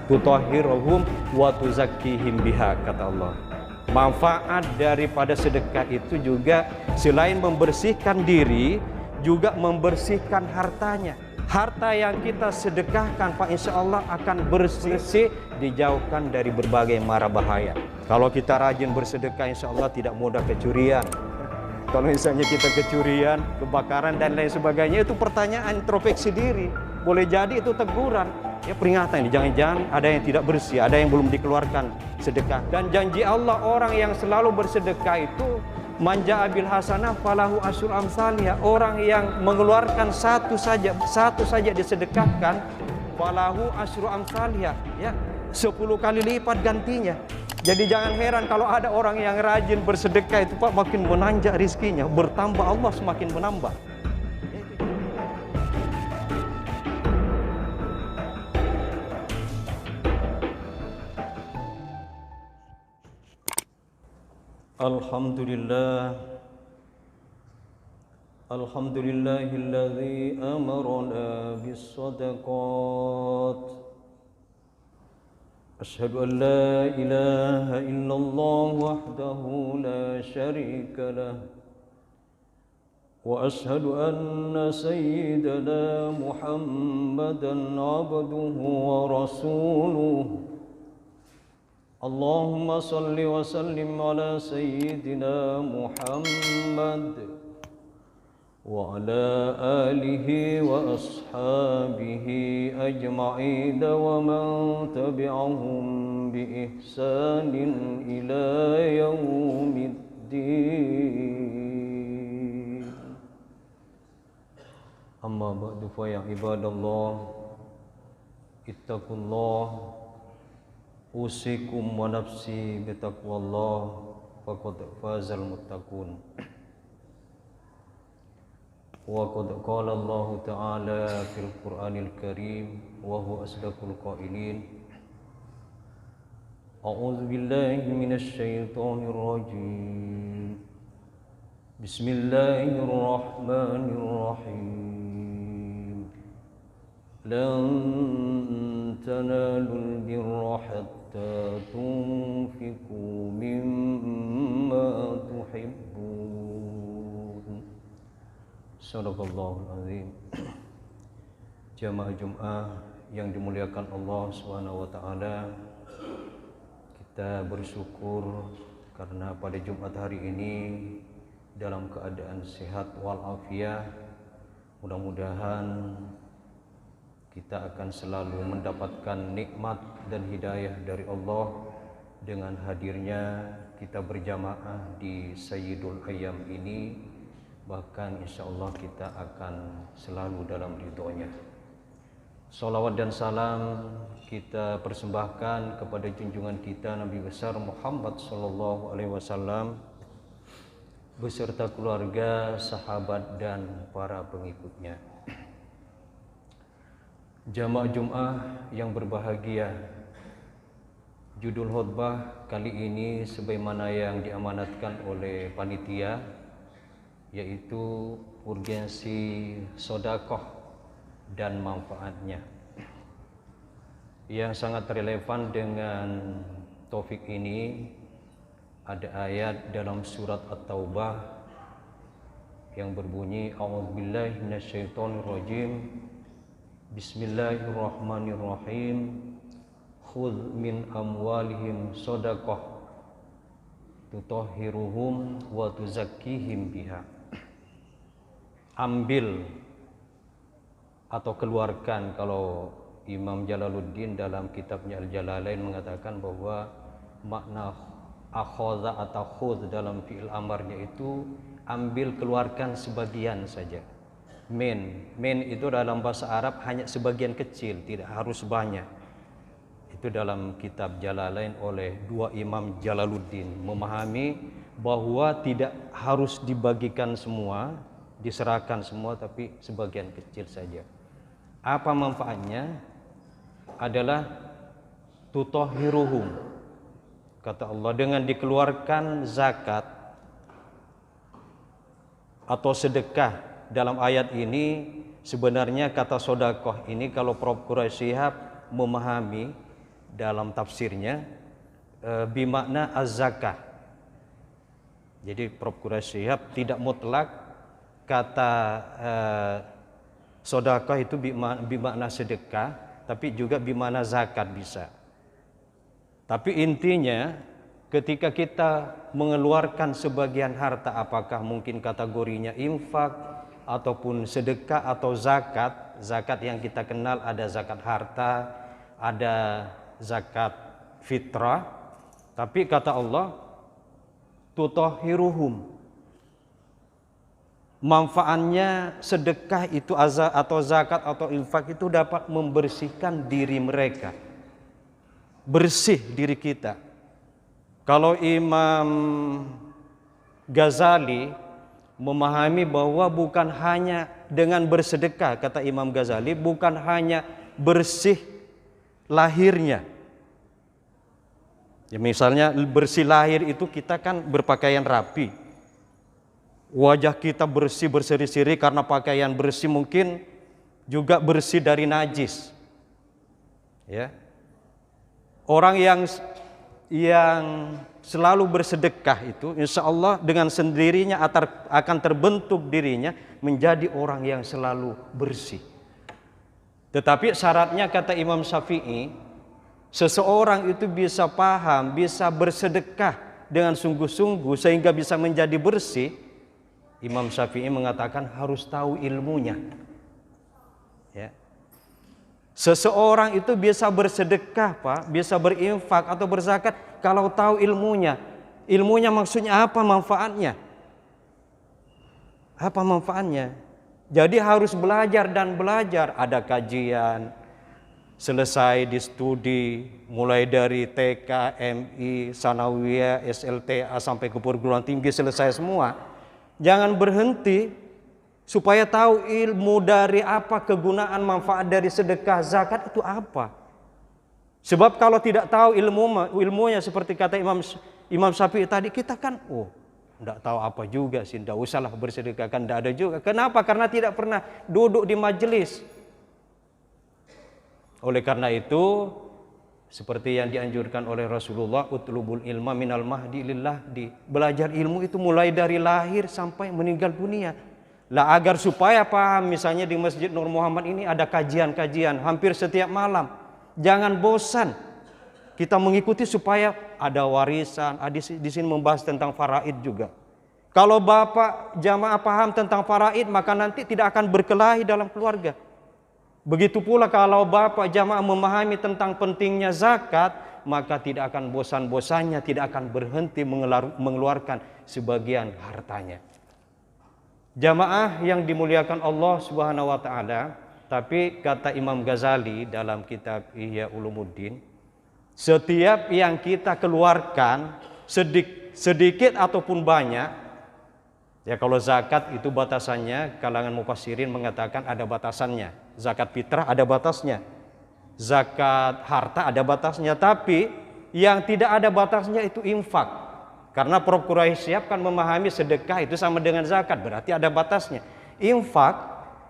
tutahhiruhum wa tuzakkihim biha, kata Allah. Manfaat daripada sedekah itu juga selain membersihkan diri, juga membersihkan hartanya. Harta yang kita sedekahkan, Pak, insya Allah akan bersih, dijauhkan dari berbagai mara bahaya. Kalau kita rajin bersedekah, insya Allah tidak mudah kecurian. Kalau misalnya kita kecurian, kebakaran dan lain sebagainya, itu pertanyaan introspeksi diri. Boleh jadi itu teguran, ya peringatan ini, jangan-jangan ada yang tidak bersih, ada yang belum dikeluarkan sedekah. Dan janji Allah, orang yang selalu bersedekah itu manja abil hasanah falahu asyur amsalihah. Orang yang mengeluarkan satu saja disedekahkan, falahu asyur amsalihah, ya 10 kali lipat gantinya. Jadi jangan heran kalau ada orang yang rajin bersedekah itu, Pak, makin menanjak rizkinya, bertambah, Allah semakin menambah. Alhamdulillah, alhamdulillahilladzi amarna bis-shadaqat. Asyhadu an la ilaha illallah wahdahu la syarika lah. Wa asyhadu anna sayyidana Muhammadan abduhu wa rasuluh. Allahumma salli wa sallim ala sayyidina Muhammad wa ala alihi wa ashabihi ajma'in wa man tabi'ahum bi ihsanin ila yaumiddin. Amma ba'du, fa ya ibadallah, ittaqullah, usikum wa nafsi bitaqwallah, faqad fazal muttaqun. Wa qad qala Allah ta'ala fil Qur'anil Karim wa huwa asdaqul qailin. A'udzu billahi minasy syaithanir rajim. Bismillahirrahmanirrahim. Lan tanalul birra hatta tunfiqu mimma tuhibbun. Sadaqallahul azim. Jamaah Jumat yang dimuliakan Allah Subhanahu wa taala, kita bersyukur karena pada Jumat hari ini dalam keadaan sehat walafiat. Mudah-mudahan kita akan selalu mendapatkan nikmat dan hidayah dari Allah dengan hadirnya kita berjamaah di Sayyidul Ayyam ini. Bahkan insya Allah kita akan selalu dalam ridhonya. Salawat dan salam kita persembahkan kepada junjungan kita Nabi besar Muhammad sallallahu alaihi wasallam beserta keluarga, sahabat dan para pengikutnya. Jamaah Jumat yang berbahagia, judul khutbah kali ini sebagaimana yang diamanatkan oleh panitia, yaitu urgensi sedekah dan manfaatnya, yang sangat relevan dengan topik ini. Ada ayat dalam surat At-Taubah yang berbunyi, a'udzubillahi minasyaitonirrajim, bismillahirrahmanirrahim, khudz min amwalihim shadaqah tutahhiruhum wa tuzakkihim biha. Ambil atau keluarkan, kalau Imam Jalaluddin dalam kitabnya Al-Jalalain mengatakan bahwa makna akhadha atau khudz dalam fi'il amarnya itu ambil, keluarkan sebagian saja. Min itu dalam bahasa Arab hanya sebagian kecil, tidak harus banyak. Itu dalam kitab Jalalain oleh dua Imam Jalaluddin, memahami bahwa tidak harus dibagikan semua, diserahkan semua, tapi sebagian kecil saja. Apa manfaatnya? Adalah tutahhiruhum, kata Allah, dengan dikeluarkan zakat atau sedekah. Dalam ayat ini sebenarnya kata sedekah ini, kalau Prof. Quraisy Shihab memahami, dalam tafsirnya bimakna az-zakah. Jadi Prof. Quraisy Shihab tidak mutlak kata sedekah itu bimakna sedekah, tapi juga bimakna zakat bisa. Tapi intinya ketika kita mengeluarkan sebagian harta, apakah mungkin kategorinya infak ataupun sedekah atau zakat. Zakat yang kita kenal ada zakat harta, ada zakat fitrah. Tapi kata Allah, tutahhiruhum. Manfaatnya sedekah itu atau zakat atau infak itu dapat membersihkan diri mereka. Bersih diri kita. Kalau Imam Ghazali memahami bahwa bukan hanya dengan bersedekah, kata Imam Ghazali, bukan hanya bersih lahirnya. Ya, misalnya bersih lahir itu kita kan berpakaian rapi. Wajah kita bersih, berseri-seri karena pakaian bersih, mungkin juga bersih dari najis. Ya. Orang yang selalu bersedekah itu insya Allah dengan sendirinya akan terbentuk dirinya menjadi orang yang selalu bersih. Tetapi syaratnya kata Imam Syafi'i, seseorang itu bisa paham, bisa bersedekah dengan sungguh-sungguh sehingga bisa menjadi bersih. Imam Syafi'i mengatakan harus tahu ilmunya. Ya. Seseorang itu bisa bersedekah, Pak, bisa berinfak atau berzakat kalau tahu ilmunya. Ilmunya maksudnya apa, manfaatnya? Apa manfaatnya? Jadi harus belajar dan belajar. Ada kajian, selesai di studi, mulai dari TK, MI, Sanawiyah, SLTA sampai ke perguruan tinggi selesai semua. Jangan berhenti supaya tahu ilmu dari apa, kegunaan manfaat dari sedekah, zakat itu apa. Sebab kalau tidak tahu ilmunya seperti kata Imam Syafi'i tadi, kita kan tidak tahu apa juga sih, tidak usahlah bersedekah, kan tidak ada juga. Kenapa? Karena tidak pernah duduk di majelis. Oleh karena itu, seperti yang dianjurkan oleh Rasulullah, utlubul ilma minal mahdi lillah, belajar ilmu itu mulai dari lahir sampai meninggal dunia. Lah agar supaya paham, misalnya di Masjid Nur Muhammad ini ada kajian-kajian hampir setiap malam. Jangan bosan. Kita mengikuti supaya ada warisan. Di sini membahas tentang faraid juga. Kalau bapak jamaah paham tentang faraid, maka nanti tidak akan berkelahi dalam keluarga. Begitu pula kalau bapak jamaah memahami tentang pentingnya zakat, maka tidak akan bosan-bosannya, tidak akan berhenti mengeluarkan sebagian hartanya. Jamaah yang dimuliakan Allah Subhanahu wa taala, tapi kata Imam Ghazali dalam kitab Ihya Ulumuddin, setiap yang kita keluarkan sedikit ataupun banyak, ya kalau zakat itu batasannya, kalangan mufassirin mengatakan ada batasannya. Zakat fitrah ada batasnya. Zakat harta ada batasnya. Tapi yang tidak ada batasnya itu infak. Karena Prof. Quraisy Shihab kan memahami sedekah itu sama dengan zakat, berarti ada batasnya. Infak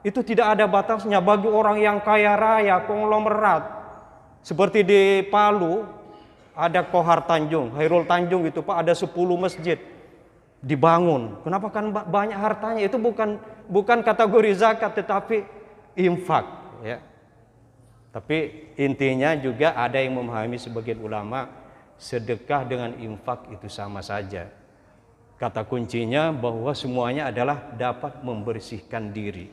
itu tidak ada batasnya bagi orang yang kaya raya, konglomerat. Seperti di Palu ada Kohar Tanjung, Hairul Tanjung itu Pak, ada 10 masjid dibangun. Kenapa? Kan banyak hartanya. Itu bukan kategori zakat tetapi infak, ya. Tapi intinya juga ada yang memahami, sebagian ulama, sedekah dengan infak itu sama saja. Kata kuncinya bahwa semuanya adalah dapat membersihkan diri.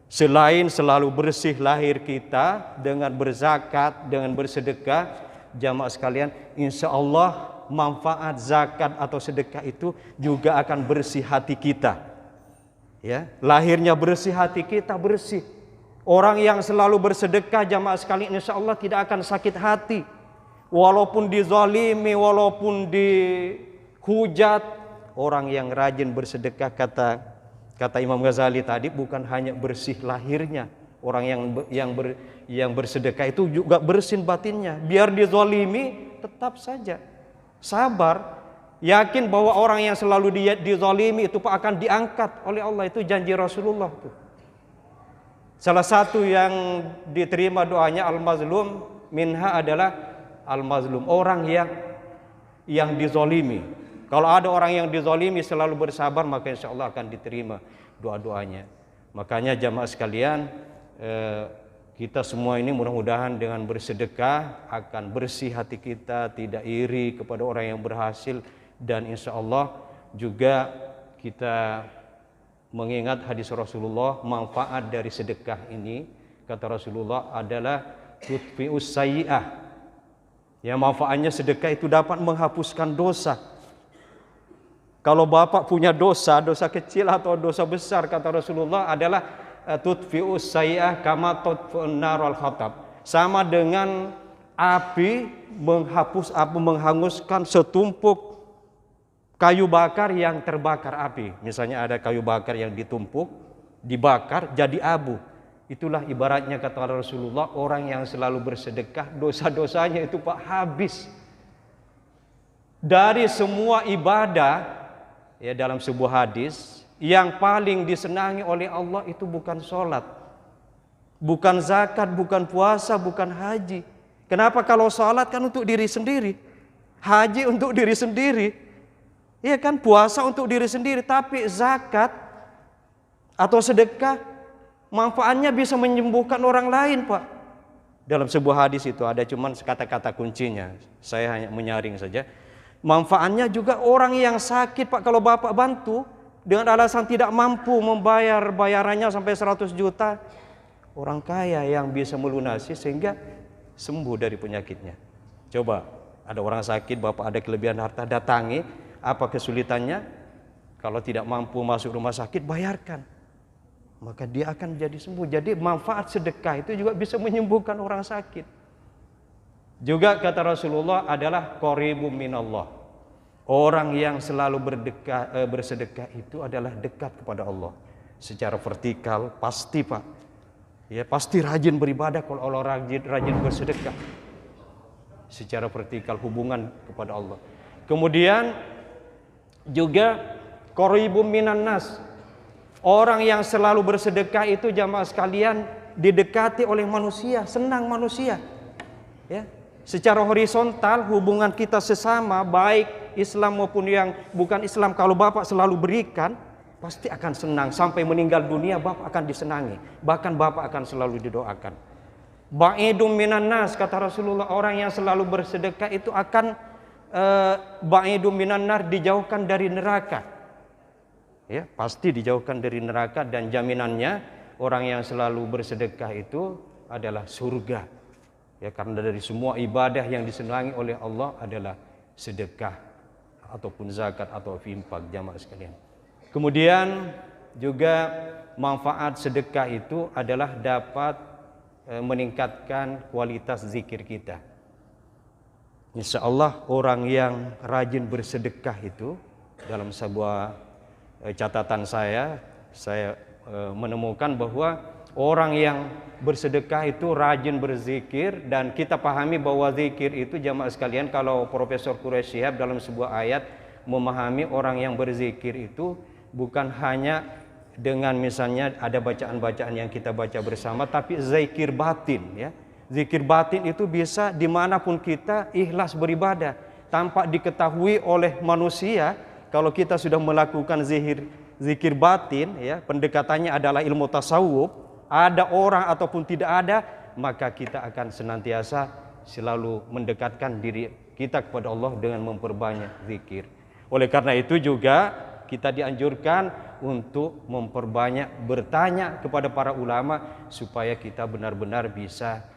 Selain selalu bersih lahir kita dengan berzakat, dengan bersedekah, jamaah sekalian, insya Allah manfaat zakat atau sedekah itu juga akan bersih hati kita. Ya, lahirnya bersih, hati kita bersih. Orang yang selalu bersedekah, jamaah sekalian, insya Allah tidak akan sakit hati. Walaupun dizalimi, walaupun dihujat, orang yang rajin bersedekah, kata Imam Ghazali tadi, bukan hanya bersih lahirnya. Orang yang bersedekah itu juga bersih batinnya. Biar dizalimi tetap saja sabar, yakin bahwa orang yang selalu dizalimi itu akan diangkat oleh Allah. Itu janji Rasulullah tuh. Salah satu yang diterima doanya al-mazlum minha adalah al-mazlum, orang yang dizolimi. Kalau ada orang yang dizolimi selalu bersabar, maka insya Allah akan diterima doa-doanya. Makanya jamaah sekalian, kita semua ini mudah-mudahan dengan bersedekah akan bersih hati kita, tidak iri kepada orang yang berhasil, dan insya Allah juga kita mengingat hadis Rasulullah, manfaat dari sedekah ini kata Rasulullah adalah tutfi'us sayyi'ah. Ya, manfaatnya sedekah itu dapat menghapuskan dosa. Kalau bapak punya dosa kecil atau dosa besar, kata Rasulullah adalah tutfi'us sayyi'ah kama tutfi'un narul hatab. Sama dengan api menghanguskan setumpuk kayu bakar yang terbakar api. Misalnya ada kayu bakar yang ditumpuk, dibakar jadi abu. Itulah ibaratnya kata Rasulullah, orang yang selalu bersedekah dosa-dosanya itu Pak habis. Dari semua ibadah, ya dalam sebuah hadis, yang paling disenangi oleh Allah itu bukan sholat, bukan zakat, bukan puasa, bukan haji. Kenapa? Kalau sholat kan untuk diri sendiri, haji untuk diri sendiri, iya kan, puasa untuk diri sendiri. Tapi zakat atau sedekah manfaatnya bisa menyembuhkan orang lain Pak. Dalam sebuah hadis itu ada cuman kata-kata kuncinya, saya hanya menyaring saja. Manfaatnya juga orang yang sakit Pak, kalau bapak bantu dengan alasan tidak mampu membayar bayarannya sampai 100 juta, orang kaya yang bisa melunasi sehingga sembuh dari penyakitnya. Coba ada orang sakit, bapak ada kelebihan harta, datangi, apa kesulitannya? Kalau tidak mampu masuk rumah sakit, bayarkan, maka dia akan jadi sembuh. Jadi manfaat sedekah itu juga bisa menyembuhkan orang sakit. Juga kata Rasulullah adalah qaribum minallah. Orang yang selalu bersedekah itu adalah dekat kepada Allah. Secara vertikal pasti Pak, ya pasti rajin beribadah kalau Allah rajin bersedekah. Secara vertikal hubungan kepada Allah. Kemudian juga qaribum minan nas. Orang yang selalu bersedekah itu jamaah sekalian didekati oleh manusia, senang manusia. Ya. Secara horizontal hubungan kita sesama, baik Islam maupun yang bukan Islam, kalau bapak selalu berikan, pasti akan senang. Sampai meninggal dunia bapak akan disenangi, bahkan bapak akan selalu didoakan. Ba'idum minan nas, kata Rasulullah, orang yang selalu bersedekah itu akan ba'idum minan nar, dijauhkan dari neraka. Ya, pasti dijauhkan dari neraka, dan jaminannya orang yang selalu bersedekah itu adalah surga. Ya, karena dari semua ibadah yang disenangi oleh Allah adalah sedekah ataupun zakat atau infak jamaah sekalian. Kemudian juga manfaat sedekah itu adalah dapat meningkatkan kualitas zikir kita. Insya Allah orang yang rajin bersedekah itu, dalam sebuah catatan saya menemukan bahwa orang yang bersedekah itu rajin berzikir. Dan kita pahami bahwa zikir itu jamaah sekalian, kalau Profesor Quraish Shihab dalam sebuah ayat memahami orang yang berzikir itu bukan hanya dengan misalnya ada bacaan-bacaan yang kita baca bersama, tapi zikir batin. Ya, zikir batin itu bisa dimanapun kita ikhlas beribadah tanpa diketahui oleh manusia. Kalau kita sudah melakukan zikir batin, ya, pendekatannya adalah ilmu tasawuf, ada orang ataupun tidak ada, maka kita akan senantiasa selalu mendekatkan diri kita kepada Allah dengan memperbanyak zikir. Oleh karena itu juga kita dianjurkan untuk memperbanyak bertanya kepada para ulama supaya kita benar-benar bisa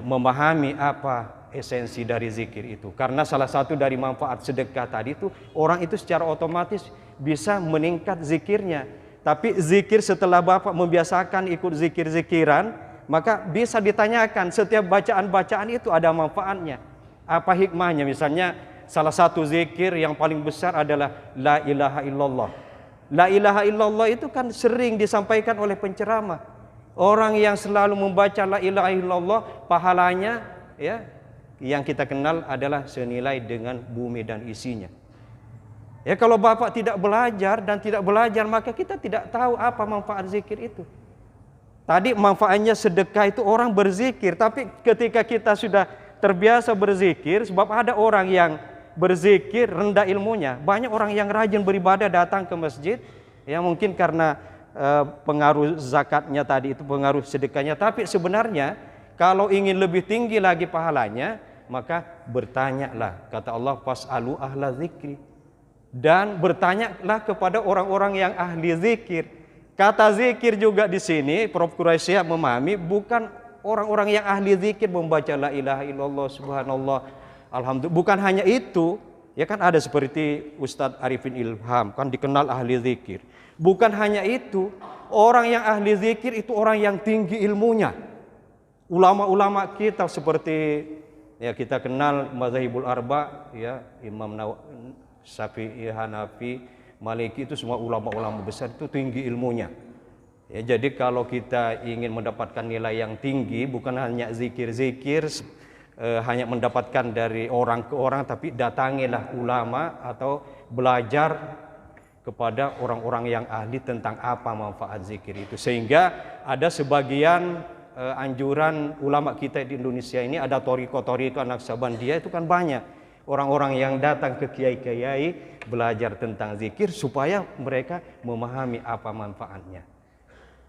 memahami apa esensi dari zikir itu. Karena salah satu dari manfaat sedekah tadi itu, orang itu secara otomatis bisa meningkat zikirnya. Tapi zikir setelah bapak membiasakan ikut zikir-zikiran, maka bisa ditanyakan setiap bacaan-bacaan itu ada manfaatnya. Apa hikmahnya? Misalnya salah satu zikir yang paling besar adalah La ilaha illallah. La ilaha illallah itu kan sering disampaikan oleh penceramah. Orang yang selalu membaca La ilaha illallah, pahalanya ya yang kita kenal adalah senilai dengan bumi dan isinya. Ya, kalau bapak tidak belajar dan tidak belajar, maka kita tidak tahu apa manfaat zikir itu. Tadi manfaatnya sedekah itu orang berzikir, tapi ketika kita sudah terbiasa berzikir, sebab ada orang yang berzikir rendah ilmunya. Banyak orang yang rajin beribadah datang ke masjid, ya mungkin karena pengaruh zakatnya tadi itu, pengaruh sedekahnya. Tapi sebenarnya kalau ingin lebih tinggi lagi pahalanya, maka bertanyalah. Kata Allah, fas'alu ahla zikri. Dan bertanyalah kepada orang-orang yang ahli zikir. Kata zikir juga di sini, Prof. Quraisyah memahami, bukan orang-orang yang ahli zikir membaca la ilaha illallah, subhanallah, alhamdulillah. Bukan hanya itu, ya kan ada seperti Ustadz Arifin Ilham, kan dikenal ahli zikir. Bukan hanya itu, orang yang ahli zikir itu orang yang tinggi ilmunya. Ulama-ulama kita seperti ya kita kenal mazhabul arba, ya Imam Syafi'i, Hanafi, Maliki, itu semua ulama-ulama besar, itu tinggi ilmunya. Ya, jadi kalau kita ingin mendapatkan nilai yang tinggi, bukan hanya zikir-zikir, hanya mendapatkan dari orang ke orang, tapi datangilah ulama atau belajar kepada orang-orang yang ahli tentang apa manfaat zikir itu. Sehingga ada sebagian anjuran ulama kita di Indonesia ini, ada thariqah Naqsabandiyah, itu kan banyak orang-orang yang datang ke kiai-kiai belajar tentang zikir supaya mereka memahami apa manfaatnya.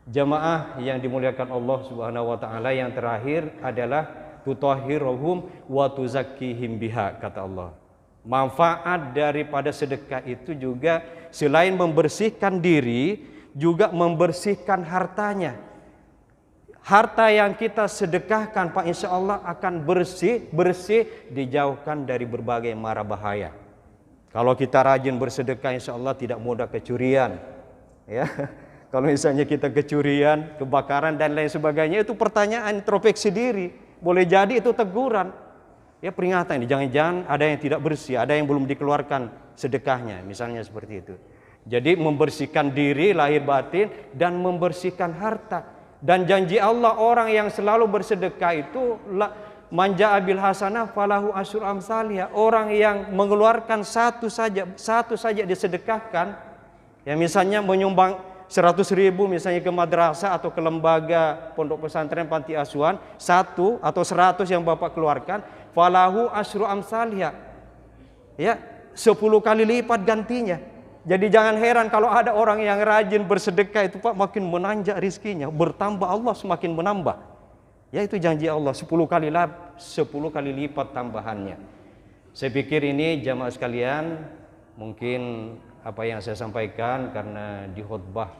Jamaah yang dimuliakan Allah Subhanahu wa taala, yang terakhir adalah tutahhiruhum wa tuzakkihim biha, kata Allah. Manfaat daripada sedekah itu juga selain membersihkan diri, juga membersihkan hartanya. Harta yang kita sedekahkan, Pak, insya Allah akan bersih, dijauhkan dari berbagai mara bahaya. Kalau kita rajin bersedekah, insya Allah tidak mudah kecurian. Ya, kalau misalnya kita kecurian, kebakaran dan lain sebagainya, itu pertanyaan introspeksi diri. Boleh jadi itu teguran. Ya, peringatan ini, jangan-jangan ada yang tidak bersih, ada yang belum dikeluarkan sedekahnya, misalnya seperti itu. Jadi membersihkan diri lahir batin dan membersihkan harta. Dan janji Allah, orang yang selalu bersedekah itu manja abil hasanah falahu asyur amsalih. Orang yang mengeluarkan satu saja disedekahkan, ya misalnya menyumbang 100.000 misalnya ke madrasah atau ke lembaga pondok pesantren panti asuhan, 1 atau 100 yang Bapak keluarkan, falahu asyru amsalih, ya 10 kali lipat gantinya. Jadi jangan heran kalau ada orang yang rajin bersedekah itu, Pak, makin menanjak rizkinya, bertambah, Allah semakin menambah. Ya, itu janji Allah, 10 kali lipat tambahannya. Saya pikir ini jamaah sekalian, mungkin apa yang saya sampaikan karena di khutbah,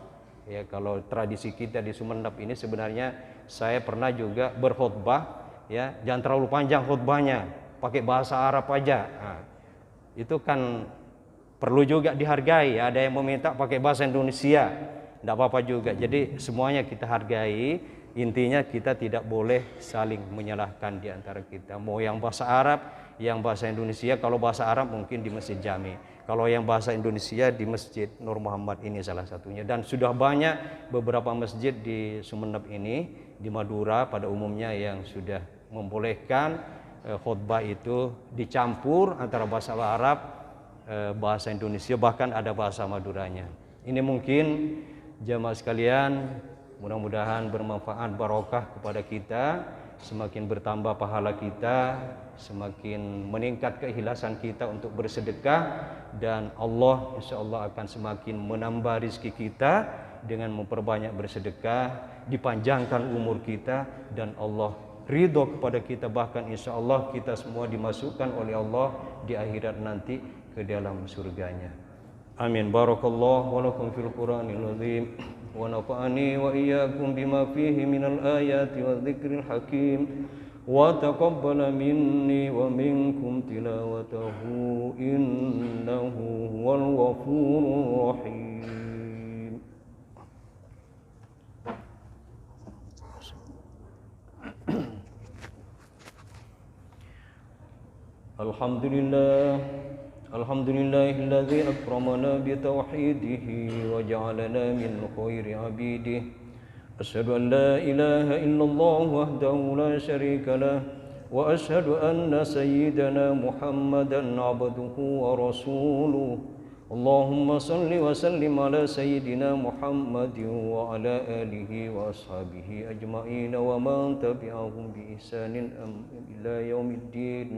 ya kalau tradisi kita di Sumeneb ini sebenarnya saya pernah juga berkhutbah, ya jangan terlalu panjang khutbahnya, pakai bahasa Arab aja. Nah, itu kan perlu juga dihargai. Ada yang meminta pakai bahasa Indonesia, tidak apa-apa juga. Jadi semuanya kita hargai. Intinya kita tidak boleh saling menyalahkan di antara kita. Mau yang bahasa Arab, yang bahasa Indonesia. Kalau bahasa Arab mungkin di Masjid Jami. Kalau yang bahasa Indonesia di Masjid Nur Muhammad ini salah satunya. Dan sudah banyak beberapa masjid di Sumeneb ini, di Madura pada umumnya, yang sudah membolehkan khutbah itu dicampur antara bahasa Arab, bahasa Indonesia, bahkan ada bahasa Maduranya. Ini mungkin jamaah sekalian, mudah-mudahan bermanfaat, barokah kepada kita, semakin bertambah pahala kita, semakin meningkat keikhlasan kita untuk bersedekah, dan Allah insya Allah akan semakin menambah rezeki kita dengan memperbanyak bersedekah, dipanjangkan umur kita, dan Allah ridho kepada kita, bahkan insya Allah kita semua dimasukkan oleh Allah di akhirat nanti ke dalam surganya. Amin. Barakallahu wa lakum fil Qur'anil azim wa nafa'ani wa iyyakum bima fihi minal ayati wa dzikril hakim wa taqabbala minni wa minkum tilawatahu innahu huwal ghafurur rahim. Alhamdulillah, alhamdulillahilladzi akramana bitauhidihi wa ja'alana min khairi abidihi. Asyhadu an la ilaha illallah wahdahu la syarika lah wa asyhadu anna sayyidana Muhammadan abduhu wa rasuluh. اللهم صل وسلم على سيدنا محمد وعلى آله وأصحابه أجمعين ومن تبعهم بإحسان إلى يوم الدين.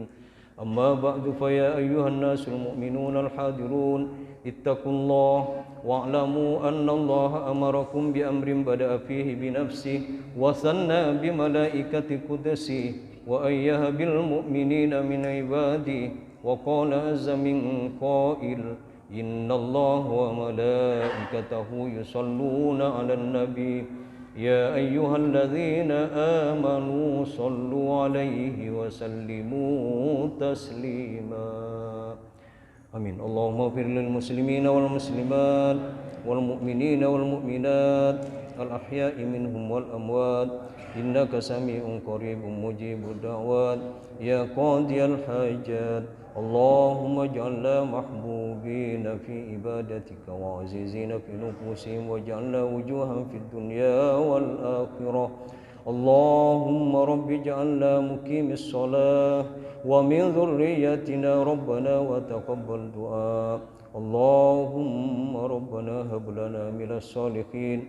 أما بعد فيا أيها الناس المؤمنون الحاضرون اتقوا الله واعلموا أن الله أمركم بأمر بدأ فيه بنفسه وثنى بملائكة قدسه وأيه بالمؤمنين من عباده وقال عز من قائل إن الله وملائكته يصلون على النبي يا أيها الذين آمنوا صلوا عليه وسلموا تسليما آمين. اللهم اغفر للمسلمين والمسلمات والمؤمنين والمؤمنات الأحياء منهم والأموات إنك سميع قريب مجيب الدعوات يا قاضي الحاجات. اللهم اجعلنا محبوبين في عبادتك وعزيزين في نفوسهم واجعلنا وجوها في الدنيا والآخرة. اللهم رب اجعلنا مقيم الصلاة ومن ذريتنا ربنا وتقبل دعاء. اللهم ربنا هب لنا من الصالحين.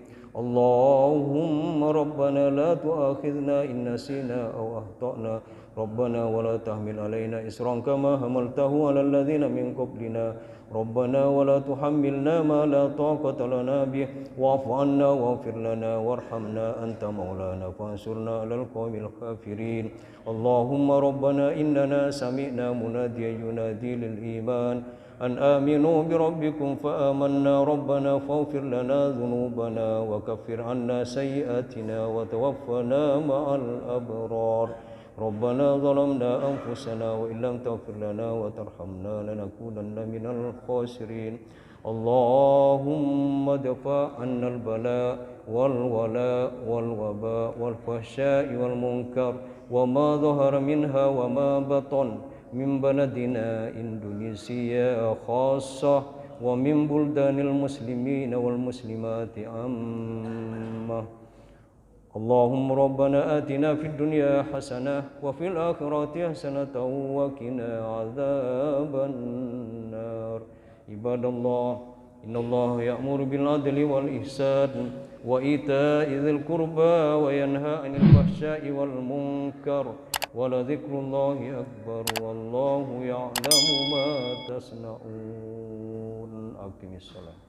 اللهم ربنا لا تؤاخذنا إن نسينا أو أخطأنا. ربنا ولا تحمل علينا إصرا كما حملته على الذين من قبلنا. ربنا ولا تحملنا ما لا طاقة لنا به واعف عنا واغفر لنا وارحمنا أنت مولانا فانصرنا على القوم الكافرين. اللهم ربنا إننا سمعنا مناديا ينادي للإيمان أن آمنوا بربكم فآمنا. ربنا فاغفر لنا ذنوبنا وكفر عنا سيئاتنا وتوفنا مع الأبرار. ربنا ظلمنا أنفسنا وإن لم تغفر لنا وترحمنا لنكونن من الخاسرين. اللهم ادفع عنا البلاء والولاء والوباء والفحشاء والمنكر وما ظهر منها وما بطن من بلدنا إندونيسيا خاصة ومن بلدان المسلمين والمسلمات عامة. اللهم ربنا آتنا في الدنيا حسنة وفي الآخرة حسنة وقنا عذاب النار. عباد الله إن الله يأمر بالعدل والإحسان وإيتاء ذي القربى وينهى عن الفحشاء والمنكر ولذكر الله أكبر والله يعلم ما تصنعون. أقم الصلاة.